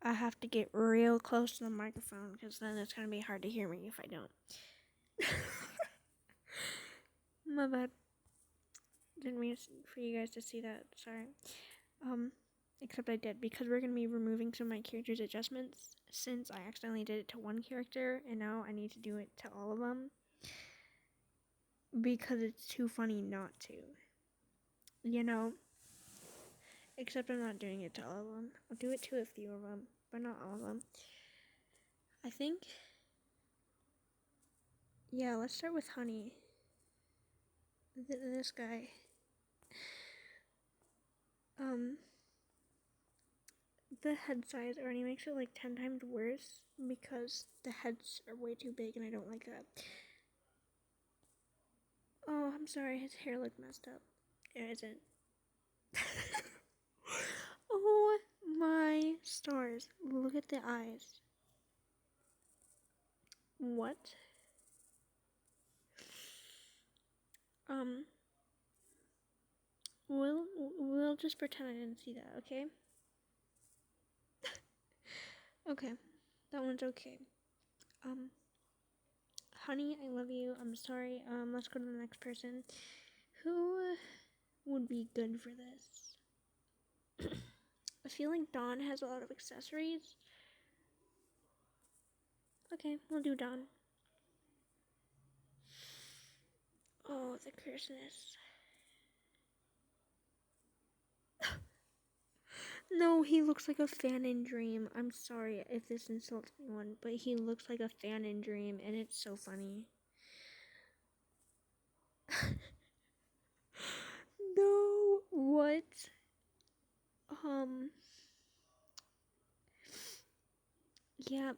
I have to get real close to the microphone because then it's going to be hard to hear me if I don't. My bad. Didn't mean for you guys to see that. Sorry. Except I did, because we're going to be removing some of my character's adjustments since I accidentally did it to one character and now I need to do it to all of them because it's too funny not to. You know? Except I'm not doing it to all of them. I'll do it to a few of them, but not all of them. I think... Yeah, let's start with Honey. This guy. The head size already makes it like 10 times worse because the heads are way too big and I don't like that. Oh, I'm sorry, his hair looked messed up. It isn't. Oh my stars. Look at the eyes. What? We'll just pretend I didn't see that, okay? Okay, that one's okay. Honey, I love you. I'm sorry. Let's go to the next person. Who would be good for this? I feel like Dawn has a lot of accessories. Okay, we'll do Dawn. Oh, the Christmas. No, he looks like a fan in Dream. I'm sorry if this insults anyone, but he looks like a fan in Dream, and it's so funny. No, what? Yeah.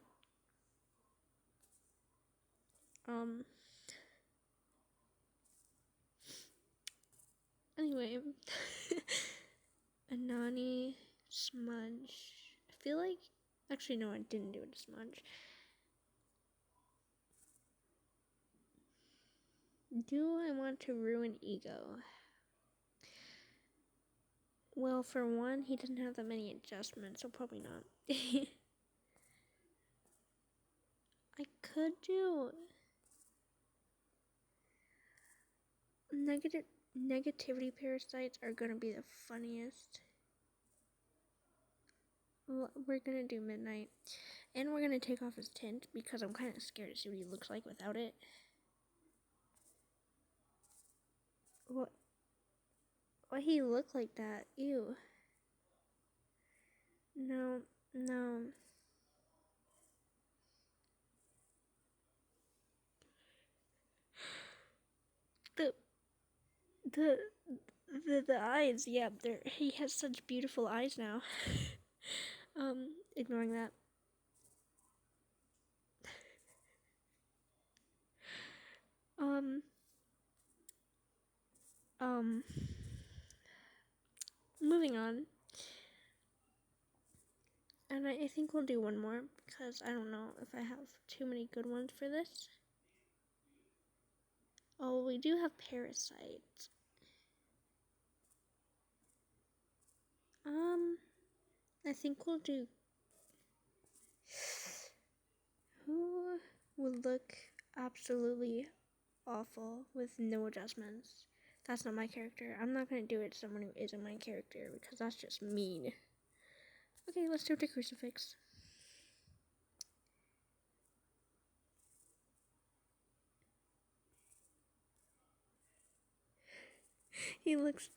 Anyway. Anani, Smudge. I feel like, actually no, I didn't do it to Smudge. Do I want to ruin Ego? Well, for one, he doesn't have that many adjustments, so probably not. I could do negativity parasites are gonna be the funniest. Well, we're gonna do Midnight, and we're gonna take off his tint because I'm kind of scared to see what he looks like without it. What? Why he look like that? Ew. No. The eyes, yeah, he has such beautiful eyes now. Ignoring that. Moving on. And I think we'll do one more because I don't know if I have too many good ones for this. Oh, we do have Parasite. I think we'll do... Who would look absolutely awful with no adjustments? That's not my character. I'm not going to do it to someone who isn't my character because that's just mean. Okay, let's do the Crucifix. He looks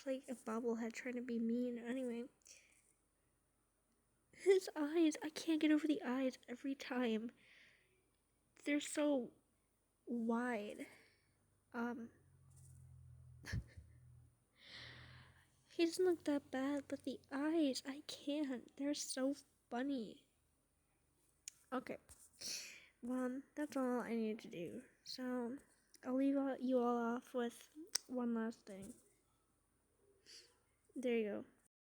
like a bobblehead trying to be mean. Anyway. His eyes, I can't get over the eyes every time. They're so wide. He doesn't look that bad, but the eyes, I can't. They're so funny. Okay. Well, that's all I need to do. So, I'll leave you all off with one last thing. There you go.